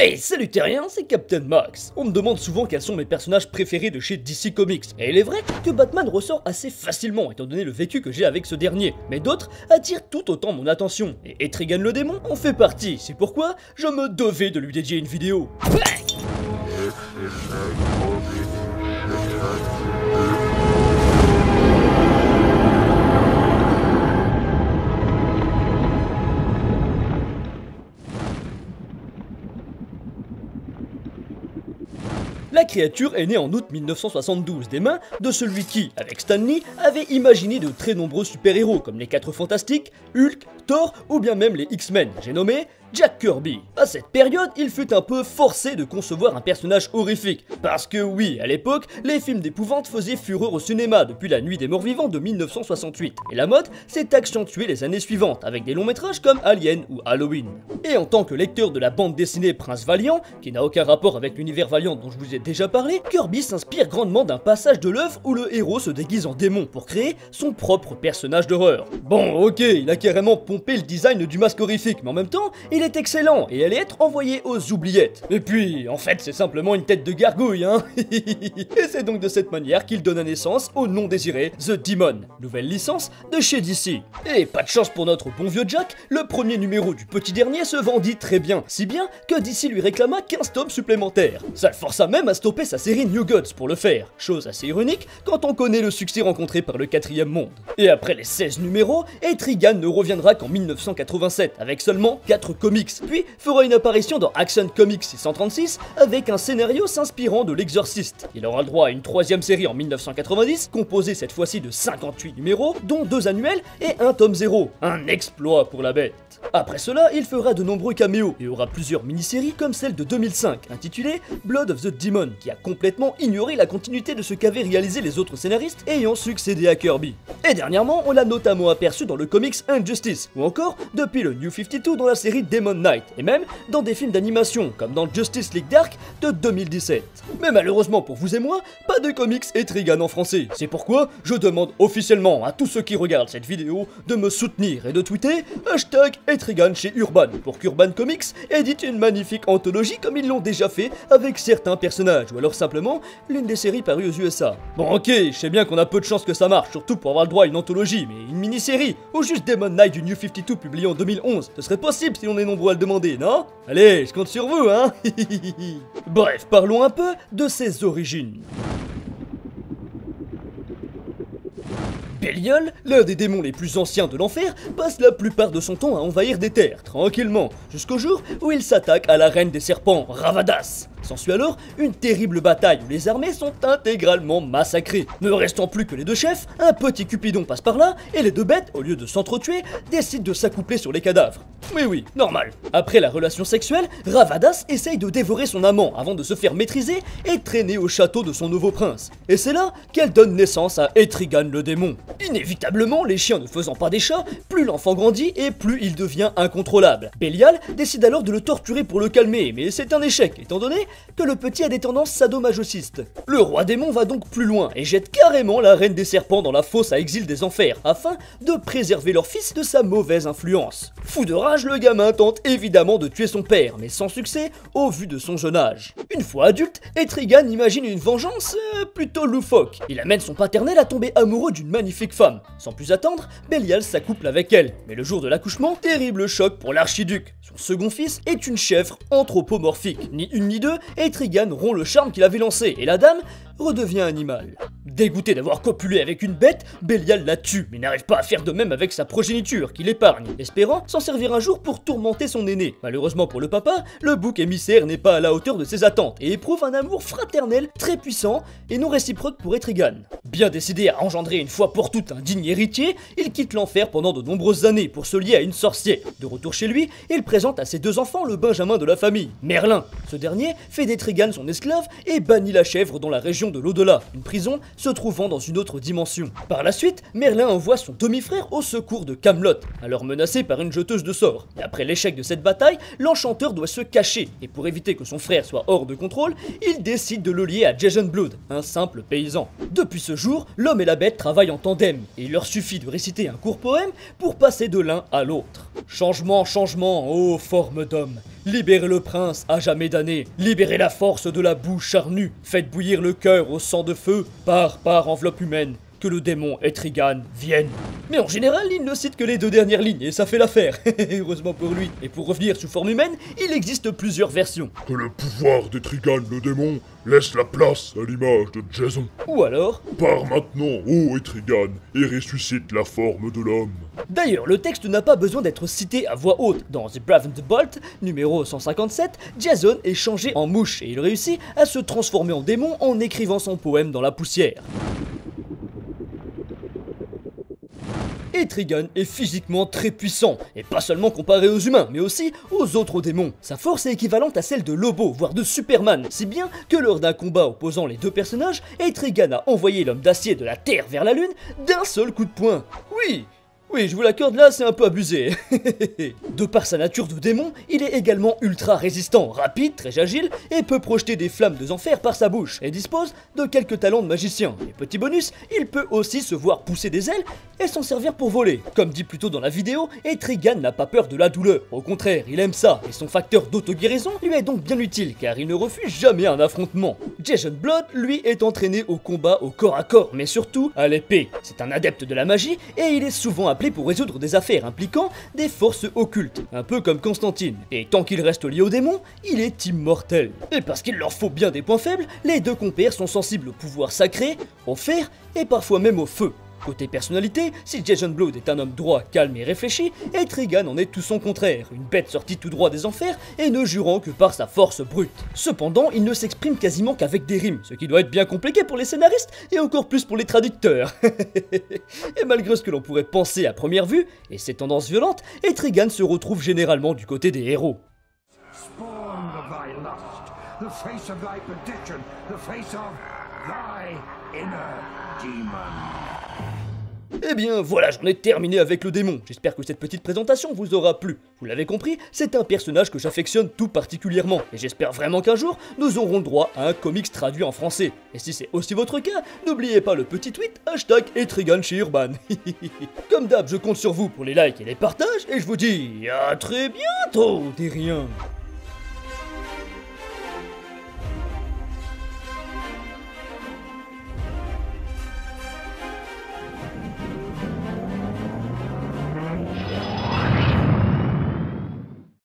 Hey, salut terrien, c'est Captain Max. On me demande souvent quels sont mes personnages préférés de chez DC Comics. Et il est vrai que Batman ressort assez facilement étant donné le vécu que j'ai avec ce dernier. Mais d'autres attirent tout autant mon attention. Et Etrigan le démon en fait partie. C'est pourquoi je me devais de lui dédier une vidéo. La créature est née en août 1972 des mains de celui qui, avec Stan Lee, avait imaginé de très nombreux super-héros comme les 4 Fantastiques, Hulk, Thor ou bien même les X-Men, j'ai nommé Jack Kirby. À cette période, il fut un peu forcé de concevoir un personnage horrifique, parce que oui, à l'époque, les films d'épouvante faisaient fureur au cinéma depuis La Nuit des Morts Vivants de 1968, et la mode s'est accentuée les années suivantes, avec des longs métrages comme Alien ou Halloween. Et en tant que lecteur de la bande dessinée Prince Valiant, qui n'a aucun rapport avec l'univers Valiant dont je vous ai déjà parlé, Kirby s'inspire grandement d'un passage de l'œuvre où le héros se déguise en démon pour créer son propre personnage d'horreur. Bon, ok, il a carrément pompé le design du masque horrifique, mais en même temps, il est excellent et allait être envoyé aux oubliettes. Et puis, en fait, c'est simplement une tête de gargouille, hein. Et c'est donc de cette manière qu'il donne naissance au non désiré The Demon, nouvelle licence de chez DC. Et pas de chance pour notre bon vieux Jack, le premier numéro du petit dernier se vendit très bien, si bien que DC lui réclama 15 tomes supplémentaires. Ça le força même à stopper sa série New Gods pour le faire, chose assez ironique quand on connaît le succès rencontré par le 4e monde. Et après les 16 numéros, Etrigan ne reviendra qu'en 1987 avec seulement 4 comics, puis fera une apparition dans Action Comics 636 avec un scénario s'inspirant de l'Exorciste. Il aura le droit à une 3e série en 1990, composée cette fois-ci de 58 numéros, dont 2 annuels et 1 tome 0. Un exploit pour la bête. Après cela, il fera de nombreux caméos et aura plusieurs mini-séries comme celle de 2005, intitulée Blood of the Demon, qui a complètement ignoré la continuité de ce qu'avaient réalisé les autres scénaristes ayant succédé à Kirby. Et dernièrement, on l'a notamment aperçu dans le comics Injustice, ou encore depuis le New 52 dans la série Demon Knight, et même dans des films d'animation, comme dans Justice League Dark de 2017. Mais malheureusement pour vous et moi, pas de comics Etrigan en français. C'est pourquoi je demande officiellement à tous ceux qui regardent cette vidéo de me soutenir et de tweeter #Etrigan chez Urban, pour qu'Urban Comics édite une magnifique anthologie comme ils l'ont déjà fait avec certains personnages, ou alors simplement l'une des séries parues aux USA. Bon ok, je sais bien qu'on a peu de chances que ça marche, surtout pour avoir le droit à une anthologie, mais une mini-série, ou juste Demon Knight du New 52 publié en 2011, ce serait possible si on est nombreux à le demander, non? Allez, je compte sur vous, hein. Bref, parlons un peu de ses origines. Belial, l'un des démons les plus anciens de l'enfer, passe la plupart de son temps à envahir des terres, tranquillement, jusqu'au jour où il s'attaque à la reine des serpents, Ravadas. S'ensuit alors une terrible bataille où les armées sont intégralement massacrées. Ne restant plus que les 2 chefs, un petit Cupidon passe par là, et les 2 bêtes, au lieu de s'entretuer, décident de s'accoupler sur les cadavres. Oui, normal. Après la relation sexuelle, Ravadas essaye de dévorer son amant avant de se faire maîtriser et traîner au château de son nouveau prince. Et c'est là qu'elle donne naissance à Etrigan le démon. Inévitablement, les chiens ne faisant pas des chats, plus l'enfant grandit et plus il devient incontrôlable. Belial décide alors de le torturer pour le calmer, mais c'est un échec, étant donné que le petit a des tendances sadomasochistes. Le roi démon va donc plus loin et jette carrément la reine des serpents dans la fosse à exil des enfers, afin de préserver leur fils de sa mauvaise influence. Fou de rage, le gamin tente évidemment de tuer son père, mais sans succès au vu de son jeune âge. Une fois adulte, Etrigan imagine une vengeance plutôt loufoque. Il amène son paternel à tomber amoureux d'une magnifique femme. Sans plus attendre, Belial s'accouple avec elle. Mais le jour de l'accouchement, terrible choc pour l'archiduc. Son second fils est une chèvre anthropomorphique. Ni une ni deux, Etrigan rompt le charme qu'il avait lancé et la dame redevient animal. Dégoûté d'avoir copulé avec une bête, Belial la tue, mais n'arrive pas à faire de même avec sa progéniture, qu'il épargne, espérant s'en servir un jour pour tourmenter son aîné. Malheureusement pour le papa, le bouc émissaire n'est pas à la hauteur de ses attentes et éprouve un amour fraternel très puissant et non réciproque pour Etrigan. Bien décidé à engendrer une fois pour toutes un digne héritier, il quitte l'enfer pendant de nombreuses années pour se lier à une sorcière. De retour chez lui, il présente à ses 2 enfants le benjamin de la famille, Merlin. Ce dernier fait d'Etrigan son esclave et bannit la chèvre dans la région région de l'au-delà, une prison se trouvant dans une autre dimension. Par la suite, Merlin envoie son demi-frère au secours de Camelot, alors menacé par une jeteuse de sorts. Et après l'échec de cette bataille, l'enchanteur doit se cacher, et pour éviter que son frère soit hors de contrôle, il décide de le lier à Jason Blood, un simple paysan. Depuis ce jour, l'homme et la bête travaillent en tandem, et il leur suffit de réciter un court poème pour passer de l'un à l'autre. Changement, changement, ô forme d'homme, libérez le prince à jamais damné, libérez la force de la boue charnue, faites bouillir le cœur au sang de feu, par enveloppe humaine, que le démon Etrigan vienne. Mais en général, il ne cite que les 2 dernières lignes, et ça fait l'affaire, heureusement pour lui. Et pour revenir sous forme humaine, il existe plusieurs versions. Que le pouvoir d'Etrigan le démon laisse la place à l'image de Jason. Ou alors... Pars maintenant, ô Etrigan, et ressuscite la forme de l'homme. D'ailleurs, le texte n'a pas besoin d'être cité à voix haute. Dans The Brave and the Bold, numéro 157, Jason est changé en mouche, et il réussit à se transformer en démon en écrivant son poème dans la poussière. Etrigan est physiquement très puissant, et pas seulement comparé aux humains, mais aussi aux autres démons. Sa force est équivalente à celle de Lobo, voire de Superman, si bien que lors d'un combat opposant les 2 personnages, Etrigan a envoyé l'homme d'acier de la Terre vers la Lune d'un seul coup de poing. Oui, je vous l'accorde, là c'est un peu abusé. De par sa nature de démon, il est également ultra résistant, rapide, très agile, et peut projeter des flammes de enfer par sa bouche, et dispose de quelques talents de magicien. Et petit bonus, il peut aussi se voir pousser des ailes et s'en servir pour voler. Comme dit plus tôt dans la vidéo, Etrigan n'a pas peur de la douleur, au contraire, il aime ça, et son facteur d'auto-guérison lui est donc bien utile, car il ne refuse jamais un affrontement. Jason Blood, lui, est entraîné au combat au corps à corps, mais surtout à l'épée. C'est un adepte de la magie, et il est souvent appelé pour résoudre des affaires impliquant des forces occultes, un peu comme Constantine. Et tant qu'il reste lié aux démons, il est immortel. Et parce qu'il leur faut bien des points faibles, les 2 compères sont sensibles au pouvoir sacré, au fer et parfois même au feu. Côté personnalité, si Jason Blood est un homme droit, calme et réfléchi, Etrigan en est tout son contraire, une bête sortie tout droit des enfers et ne jurant que par sa force brute. Cependant, il ne s'exprime quasiment qu'avec des rimes, ce qui doit être bien compliqué pour les scénaristes et encore plus pour les traducteurs. Et malgré ce que l'on pourrait penser à première vue, et ses tendances violentes, Etrigan se retrouve généralement du côté des héros. Eh bien voilà, j'en ai terminé avec le démon. J'espère que cette petite présentation vous aura plu. Vous l'avez compris, c'est un personnage que j'affectionne tout particulièrement. Et j'espère vraiment qu'un jour, nous aurons le droit à un comics traduit en français. Et si c'est aussi votre cas, n'oubliez pas le petit tweet #Etrigan chez Urban. Comme d'hab, je compte sur vous pour les likes et les partages. Et je vous dis à très bientôt, des riens.